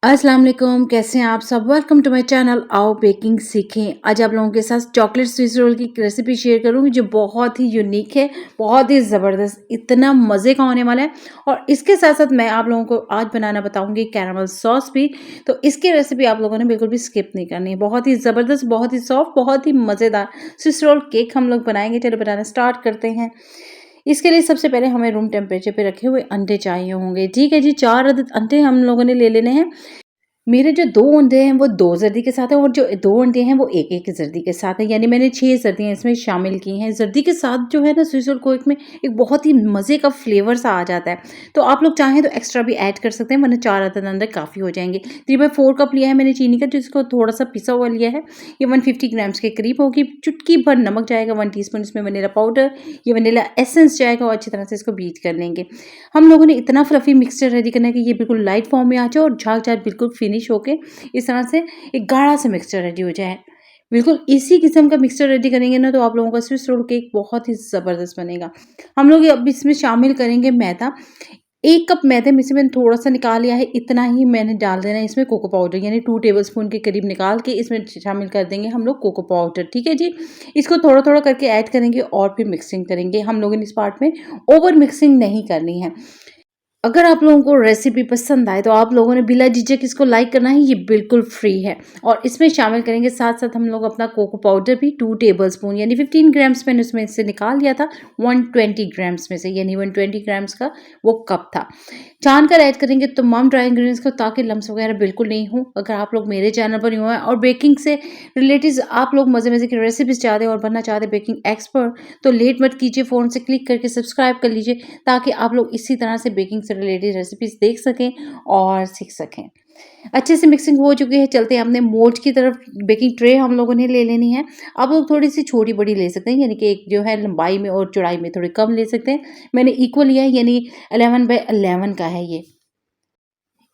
अस्सलाम वालेकुम, कैसे हैं आप सब। वेलकम टू माय चैनल आओ बेकिंग सीखें। आज आप लोगों के साथ चॉकलेट स्विस रोल की रेसिपी शेयर करूंगी जो बहुत ही यूनिक है, बहुत ही ज़बरदस्त, इतना मज़े का होने वाला है। और इसके साथ साथ मैं आप लोगों को आज बनाना बताऊंगी कैरामल सॉस भी। तो इसकी रेसिपी आप लोगों ने बिल्कुल भी स्किप नहीं करनी है। बहुत ही ज़बरदस्त, बहुत ही सॉफ्ट, बहुत ही मज़ेदार स्विस रोल केक हम लोग बनाएंगे। चलो बनाना स्टार्ट करते हैं। इसके लिए सबसे पहले हमें रूम टेम्परेचर पे रखे हुए अंडे चाहिए होंगे। ठीक है जी, 4 अदद अंडे हम लोगों ने ले लेने हैं। मेरे जो 2 अंडे हैं वो 2 जर्दी के साथ हैं और जो 2 अंडे हैं वो 1-1 जर्दी के साथ हैं, यानी मैंने 6 जर्दियाँ इसमें शामिल की हैं। जर्दी के साथ जो है ना स्विस रोल केक में एक बहुत ही मज़े का फ्लेवर सा आ जाता है। तो आप लोग चाहें तो एक्स्ट्रा भी ऐड कर सकते हैं, वरना 4 अदद अंडे काफ़ी हो जाएँगे। 3/4 कप लिया है मैंने चीनी का, जिसको थोड़ा-सा पिसा हुआ लिया है। ये 150 ग्राम्स के करीब होगी। चुटकी भर नमक जाएगा, 1 टीस्पून इसमें वनीला पाउडर, ये वनीला एसेंस जाएगा और अच्छी तरह से इसको बीट कर लेंगे। हम लोगों ने इतना फ्लफी मिक्सचर रेडी करना है कि ये बिल्कुल लाइट फॉर्म में आ जाए और झाग-झाग बिल्कुल फिनिश होके इस तरह से एक गाढ़ा सा मिक्सचर रेडी हो जाए। बिल्कुल इसी किस्म का मिक्सचर रेडी करेंगे ना तो आप लोगों का स्विस रोल केक बहुत ही ज़बरदस्त बनेगा। हम लोग अब इसमें शामिल करेंगे मैदा। 1 कप मैदे में से मैंने थोड़ा-सा निकाल लिया है, इतना ही मैंने डाल देना है इसमें कोको पाउडर, यानी 2 टेबलस्पून के करीब निकाल के इसमें शामिल कर देंगे हम लोग कोको पाउडर। ठीक है जी? इसको थोड़ा-थोड़ा करके ऐड करेंगे और फिर मिक्सिंग करेंगे। हम लोगों ने इस पार्ट में ओवर मिक्सिंग नहीं करनी है। अगर आप लोगों को रेसिपी पसंद आए तो आप लोगों ने बिला झिझक इसको लाइक करना है, ये बिल्कुल फ्री है। और इसमें शामिल करेंगे साथ-साथ हम लोग अपना कोको पाउडर भी 2 टेबलस्पून, यानी 15 ग्राम्स मैंने उसमें से निकाल लिया था 120 ग्राम्स में से, यानी 120 ग्राम्स का वो कप था। छान कर ऐड करेंगे तमाम ड्राई इंग्रीडिएंट्स को, ताकि लम्स वगैरह बिल्कुल नहीं हो। अगर आप लोग मेरे चैनल पर न्यू हैं और बेकिंग से रिलेटेड आप लोग मज़े-मज़े की रेसिपीज़ चाहते हैं और बनना चाहते हैं बेकिंग एक्सपर्ट, तो लेट मत कीजिए, फ़ोन से क्लिक करके सब्सक्राइब कर लीजिए, ताकि आप लोग इसी तरह से बेकिंग से रिलेटेड रेसिपीज़ देख सकें और सीख सकें। अच्छे से मिक्सिंग हो चुकी है, चलते हैं अपने मोल्ड की तरफ। बेकिंग ट्रे हम लोगों ने ले लेनी है। आप लोग थोड़ी-सी छोटी-बड़ी ले सकते हैं, यानी कि एक जो है लंबाई में और चौड़ाई में थोड़ी कम ले सकते हैं। मैंने इक्वल लिया है, यानी 11/11 का है ये।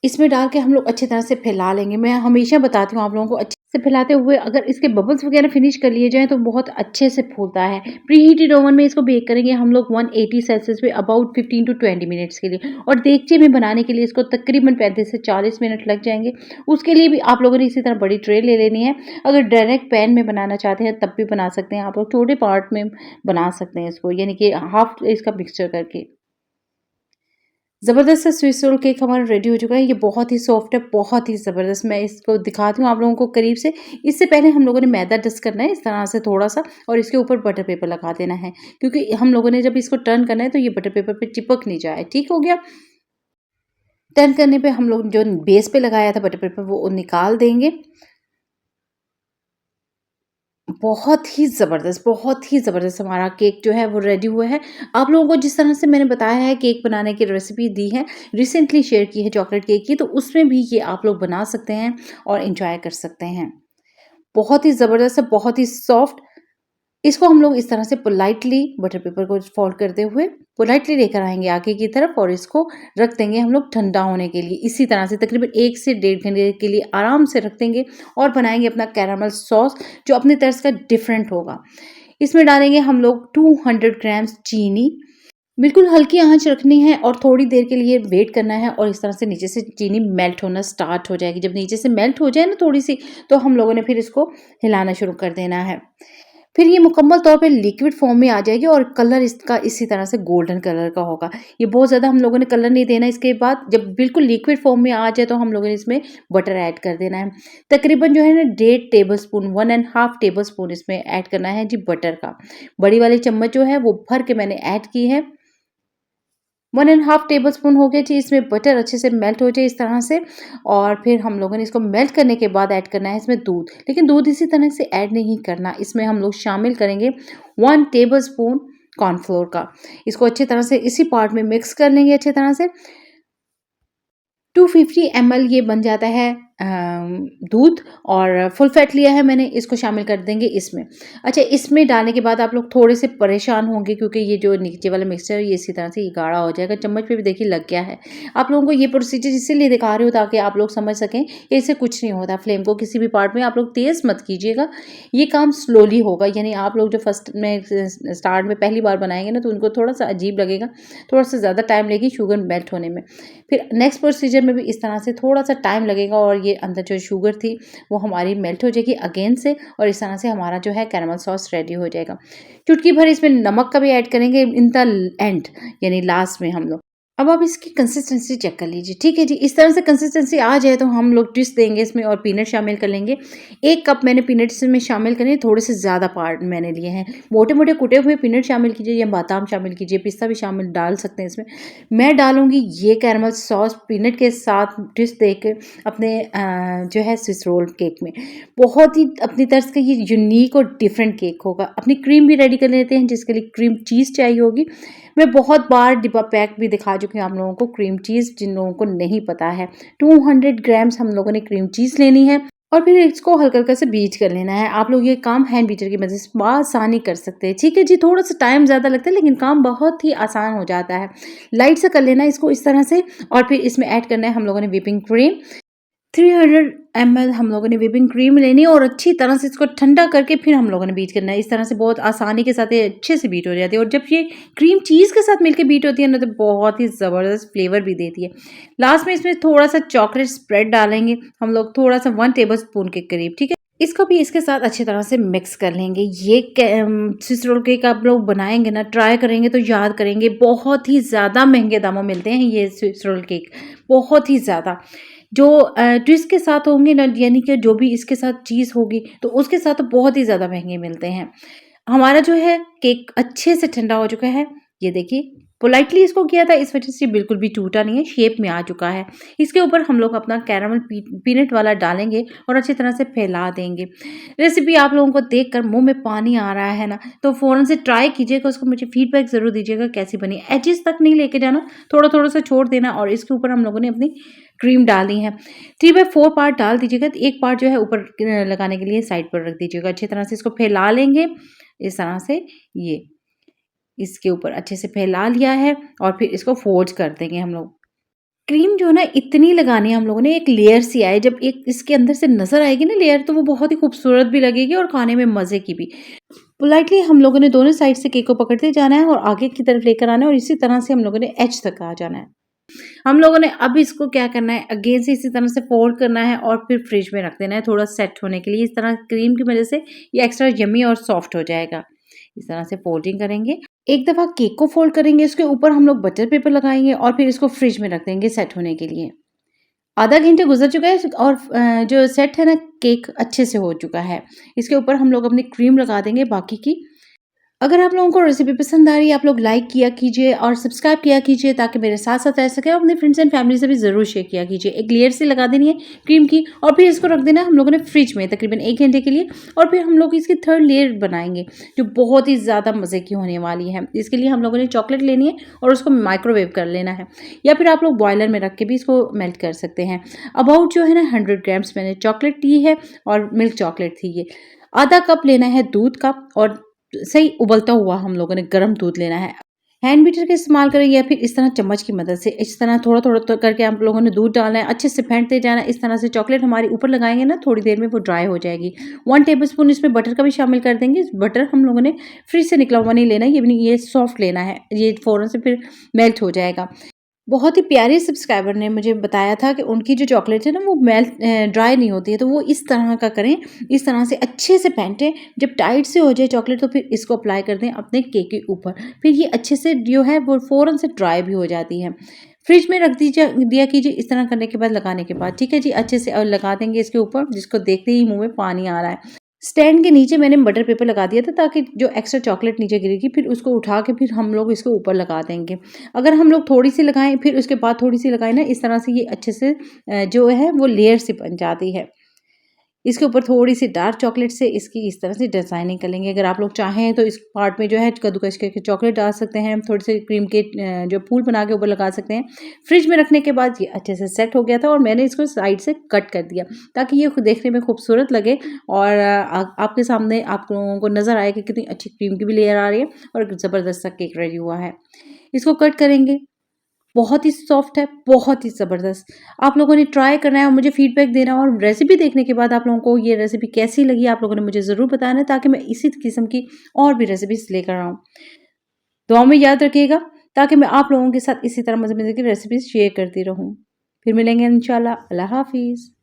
इसमें डाल के हम लोग अच्छी तरह से फैला लेंगे। मैं हमेशा बताती हूँ आप लोगों को, अच्छे से फैलाते हुए अगर इसके बबल्स वगैरह फिनिश कर लिए जाएँ तो बहुत अच्छे से फूलता है। प्रीहीटेड ओवन में इसको बेक करेंगे हम लोग 180 सेल्सियस पे अबाउट 15 टू 20 मिनट्स के लिए, और देगचे में बनाने के लिए इसको तकरीबन 35 से 40 मिनट लग जाएँगे। उसके लिए भी आप लोगों ने इसी तरह बड़ी ट्रे ले लेनी है। अगर डायरेक्ट पैन में बनाना चाहते हैं तब भी बना सकते हैं। आप लोग छोटे पार्ट में बना सकते हैं इसको, यानी कि हाफ इसका मिक्सचर करके। ज़बरदस्त सा स्विस रोल केक हमारा रेडी हो चुका है। ये बहुत ही सॉफ्ट है, बहुत ही ज़बरदस्त। मैं इसको दिखाती हूँ आप लोगों को करीब से। इससे पहले हम लोगों ने मैदा डस्ट करना है इस तरह से थोड़ा-सा, और इसके ऊपर बटर पेपर लगा देना है, क्योंकि हम लोगों ने जब इसको टर्न करना है तो ये बटर पेपर पे चिपक नहीं जाए। ठीक हो गया? टर्न करने पे हम लोग जो बेस पे लगाया था बटर पेपर वो निकाल देंगे। बहुत ही ज़बरदस्त हमारा केक जो है वो रेडी हुआ है। आप लोगों को जिस तरह से मैंने बताया है केक बनाने की रेसिपी दी है, रिसेंटली शेयर की है चॉकलेट केक की, तो उसमें भी ये आप लोग बना सकते हैं और एन्जॉय कर सकते हैं। बहुत ही ज़बरदस्त है, बहुत ही सॉफ्ट। इसको हम लोग इस तरह से पोलाइटली बटर पेपर को फोल्ड करते हुए पोलाइटली लेकर आएँगे आगे की तरफ, और इसको रख देंगे हम लोग ठंडा होने के लिए। इसी तरह से तकरीबन 1 से डेढ़ घंटे के लिए आराम से रख देंगे और बनाएँगे अपना कैरामल सॉस, जो अपनी तर्ज का डिफरेंट होगा। इसमें डालेंगे हम लोग 200 ग्राम्स चीनी। बिल्कुल हल्की आँच रखनी है और थोड़ी देर के लिए वेट करना है, और इस तरह से नीचे से चीनी मेल्ट होना स्टार्ट हो जाएगी। जब नीचे से मेल्ट हो जाए ना थोड़ी-सी, तो हम लोगों ने फिर इसको हिलाना शुरू कर देना है। फिर ये मुकम्मल तौर पे लिक्विड फॉर्म में आ जाएगी और कलर इसका इसी तरह से गोल्डन कलर का होगा। ये बहुत ज़्यादा हम लोगों ने कलर नहीं देना। इसके बाद जब बिल्कुल लिक्विड फॉर्म में आ जाए तो हम लोगों ने इसमें बटर ऐड कर देना है। तकरीबन जो है ना 1.5 टेबलस्पून, 1 एंड हाफ टेबलस्पून इसमें ऐड करना है जी बटर का। बड़ी वाली चम्मच जो है वो भर के मैंने ऐड की है। 1 एंड हाफ टेबलस्पून हो गया जी। इसमें बटर अच्छे से मेल्ट हो जाए इस तरह से, और फिर हम लोगों ने इसको मेल्ट करने के बाद ऐड करना है इसमें दूध। लेकिन दूध इसी तरह से ऐड नहीं करना, इसमें हम लोग शामिल करेंगे 1 टेबलस्पून कॉर्नफ्लोर का। इसको अच्छी तरह से इसी पार्ट में मिक्स कर लेंगे अच्छी तरह से। 250 ml ये बन जाता है दूध और फुल फैट लिया है मैंने, इसको शामिल कर देंगे इसमें। अच्छा, इसमें डालने के बाद आप लोग थोड़े से परेशान होंगे क्योंकि ये जो नीचे वाला मिक्सचर है ये इसी तरह से ये गाढ़ा हो जाएगा। चम्मच पे भी देखिए लग गया है। आप लोगों को ये प्रोसीजर इसीलिए दिखा रही हूँ ताकि आप लोग समझ सकें कि इससे कुछ नहीं होता। फ्लेम को किसी भी पार्ट में आप लोग तेज़ मत कीजिएगा, ये काम स्लोली होगा। यानी आप लोग जो फर्स्ट में स्टार्ट में पहली बार बनाएंगे ना तो उनको थोड़ा सा अजीब लगेगा, थोड़ा सा ज़्यादा टाइम लेगी शुगर मेल्ट होने में। फिर नेक्स्ट प्रोसीजर में भी इस तरह से थोड़ा सा टाइम लगेगा और ये अंदर जो शुगर थी वो हमारी मेल्ट हो जाएगी अगेन से, और इस तरह से हमारा जो है कैरेमल सॉस रेडी हो जाएगा। चुटकी भर इसमें नमक का भी ऐड करेंगे इन द एंड, यानी लास्ट में हम लोग। अब आप इसकी कंसिस्टेंसी चेक कर लीजिए, ठीक है जी। इस तरह से कंसिस्टेंसी आ जाए तो हम लोग ट्विस्ट देंगे इसमें और पीनट शामिल कर लेंगे। 1 कप मैंने पीनट्स में शामिल करे, थोड़े से ज़्यादा पार्ट मैंने लिए हैं। मोटे-मोटे कुटे हुए पीनट शामिल कीजिए या बादाम शामिल कीजिए, पिस्ता भी शामिल डाल सकते हैं इसमें। मैं डालूँगी ये कैरेमल सॉस पीनट के साथ ट्विस्ट दे के अपने जो है स्विस रोल केक में। बहुत ही अपनी तर्ज का ये यूनिक और डिफरेंट केक होगा। अपनी क्रीम भी रेडी कर लेते हैं जिसके लिए क्रीम चीज़ चाहिए होगी। मैं बहुत बार डिब्बा पैक भी दिखा चुकी हूँ आप लोगों को क्रीम चीज़, जिन लोगों को नहीं पता है। 200 ग्राम्स हम लोगों ने क्रीम चीज़ लेनी है और फिर इसको हल्का-हल्का से बीट कर लेना है। आप लोग ये काम हैंड बीटर की मदद से बआसानी कर सकते हैं, ठीक है जी। थोड़ा सा टाइम ज़्यादा लगता है लेकिन काम बहुत ही आसान हो जाता है। लाइट से कर लेना है इसको इस तरह से, और फिर इसमें ऐड करना है हम लोगों ने व्हिपिंग क्रीम। 300 ml हम लोगों ने व्हिपिंग क्रीम लेनी है और अच्छी तरह से इसको ठंडा करके फिर हम लोगों ने बीट करना है। इस तरह से बहुत आसानी के साथ ये अच्छे से बीट हो जाती है और जब ये क्रीम चीज़ के साथ मिलके बीट होती है ना तो बहुत ही ज़बरदस्त फ्लेवर भी देती है। लास्ट में इसमें थोड़ा सा चॉकलेट स्प्रेड डालेंगे हम लोग, थोड़ा सा 1 टेबल स्पून के करीब, ठीक है। इसको भी इसके साथ अच्छी तरह से मिक्स कर लेंगे। ये स्विस रोल केक आप लोग बनाएंगे ना, ट्राई करेंगे तो याद करेंगे, बहुत ही ज़्यादा महंगे दामों मिलते हैं ये स्विस रोल केक, बहुत ही ज़्यादा। जो ट्विस्ट के साथ होंगे ना, यानी कि जो भी इसके साथ चीज़ होगी तो उसके साथ तो बहुत ही ज़्यादा महंगे मिलते हैं। हमारा जो है केक अच्छे से ठंडा हो चुका है, ये देखिए पोलाइटली इसको किया था इस वजह से बिल्कुल भी टूटा नहीं है, शेप में आ चुका है। इसके ऊपर हम लोग अपना कैरामल पीनट वाला डालेंगे और अच्छी तरह से फैला देंगे। रेसिपी आप लोगों को देखकर मुंह में पानी आ रहा है ना, तो फ़ौरन से ट्राई कीजिएगा, उसको मुझे फीडबैक ज़रूर दीजिएगा कैसी बनी। एजेस तक नहीं लेके जाना, थोड़ा-थोड़ा सा छोड़ देना और इसके ऊपर हम लोगों ने अपनी क्रीम डालनी है। 3/4 पार्ट डाल दीजिएगा, तो 1 पार्ट जो है ऊपर लगाने के लिए साइड पर रख दीजिएगा। अच्छी तरह से इसको फैला लेंगे इस तरह से, ये इसके ऊपर अच्छे से फैला लिया है और फिर इसको फोल्ड कर देंगे हम लोग। क्रीम जो है ना इतनी लगानी है हम लोगों ने, एक लेयर सी आए, जब एक इसके अंदर से नज़र आएगी ना लेयर तो वो बहुत ही खूबसूरत भी लगेगी और खाने में मज़े की भी। पोलाइटली हम लोगों ने दोनों साइड से केक को पकड़ते जाना है और आगे की तरफ लेकर आना है और इसी तरह से हम लोगों ने एज तक आ जाना है। हम लोगों ने अब इसको क्या करना है, अगेन से इसी तरह से फोल्ड करना है और फिर फ्रिज में रख देना है थोड़ा सेट होने के लिए। इस तरह क्रीम की वजह से ये एक्स्ट्रा यम्मी और सॉफ्ट हो जाएगा। इस तरह से फोल्डिंग करेंगे, एक दफ़ा केक को फोल्ड करेंगे, इसके ऊपर हम लोग बटर पेपर लगाएंगे और फिर इसको फ्रिज में रख देंगे सेट होने के लिए। आधा घंटे गुजर चुका है और जो सेट है ना केक अच्छे से हो चुका है। इसके ऊपर हम लोग अपनी क्रीम लगा देंगे बाकी की। अगर आप लोगों को रेसिपी पसंद आ रही है, आप लोग लाइक किया कीजिए और सब्सक्राइब किया कीजिए ताकि मेरे साथ साथ रह सके, और अपने फ्रेंड्स एंड फैमिली से भी ज़रूर शेयर किया कीजिए। एक लेयर से लगा देनी है क्रीम की और फिर इसको रख देना है हम लोगों ने फ्रिज में तकरीबन 1 घंटे के लिए, और फिर हम लोग इसकी 3rd लेयर बनाएंगे जो बहुत ही ज़्यादा मज़े की होने वाली है। इसके लिए हम लोगों ने चॉकलेट लेनी है और उसको माइक्रोवेव कर लेना है, या फिर आप लोग बॉयलर में रख के भी इसको मेल्ट कर सकते हैं। अबाउट जो है ना 100 ग्राम्स मैंने चॉकलेट ली है और मिल्क चॉकलेट थी ये। आधा कप लेना है दूध का और सही उबलता हुआ हम लोगों ने गर्म दूध लेना है। हैंड बीटर का इस्तेमाल करें या फिर इस तरह चम्मच की मदद से इस तरह थोड़ा-थोड़ा तो करके आप लोगों ने दूध डालना है, अच्छे से फेंटते जाना है। इस तरह से चॉकलेट हमारी ऊपर लगाएंगे ना, थोड़ी देर में वो ड्राई हो जाएगी। 1 टेबलस्पून इसमें बटर का भी शामिल कर देंगे। बटर हम लोगों ने फ्रिज से निकला हुआ नहीं लेना, ये सॉफ्ट लेना है, ये फ़ौरन से फिर मेल्ट हो जाएगा। बहुत ही प्यारे सब्सक्राइबर ने मुझे बताया था कि उनकी जो चॉकलेट है ना वो ड्राई नहीं होती है, तो वो इस तरह का करें, इस तरह से अच्छे से फेंटें। जब टाइट से हो जाए चॉकलेट तो फिर इसको अप्लाई कर दें अपने केक के ऊपर, फिर ये अच्छे से जो है वो फ़ौरन से ड्राई भी हो जाती है। फ्रिज में रख दिया कीजिए इस तरह करने के बाद, लगाने के बाद, ठीक है जी। अच्छे से लगा देंगे इसके ऊपर, जिसको देखते ही मुँह में पानी आ रहा है। स्टैंड के नीचे मैंने बटर पेपर लगा दिया था ताकि जो एक्स्ट्रा चॉकलेट नीचे गिरेगी फिर उसको उठा के फिर हम लोग इसके ऊपर लगा देंगे। अगर हम लोग थोड़ी सी लगाएं फिर उसके बाद थोड़ी सी लगाएं ना, इस तरह से ये अच्छे से जो है वो लेयर सी बन जाती है। इसके ऊपर थोड़ी-सी डार्क चॉकलेट से इसकी इस तरह से डिज़ाइनिंग कर लेंगे। अगर आप लोग चाहें तो इस पार्ट में जो है कद्दूकस करके चॉकलेट डाल सकते हैं, थोड़े-से क्रीम के जो फूल बना के ऊपर लगा सकते हैं। फ्रिज में रखने के बाद ये अच्छे से सेट हो गया था और मैंने इसको साइड से कट कर दिया ताकि ये देखने में खूबसूरत लगे और आपके सामने आप लोगों को नज़र आए कि कितनी अच्छी क्रीम की भी लेयर आ रही है और ज़बरदस्त सा केक रेडी हुआ है। इसको कट करेंगे, बहुत ही सॉफ्ट है, बहुत ही ज़बरदस्त। आप लोगों ने ट्राई करना है और मुझे फीडबैक देना है और रेसिपी देखने के बाद आप लोगों को ये रेसिपी कैसी लगी आप लोगों ने मुझे ज़रूर बताना है ताकि मैं इसी किस्म की और भी रेसिपीज़ लेकर आऊँ। दुआ में याद रखिएगा ताकि मैं आप लोगों के साथ इसी तरह मज़े-मज़े की रेसिपीज़ शेयर करती रहूँ। फिर मिलेंगे इंशाल्लाह। अल्लाह हाफ़िज़।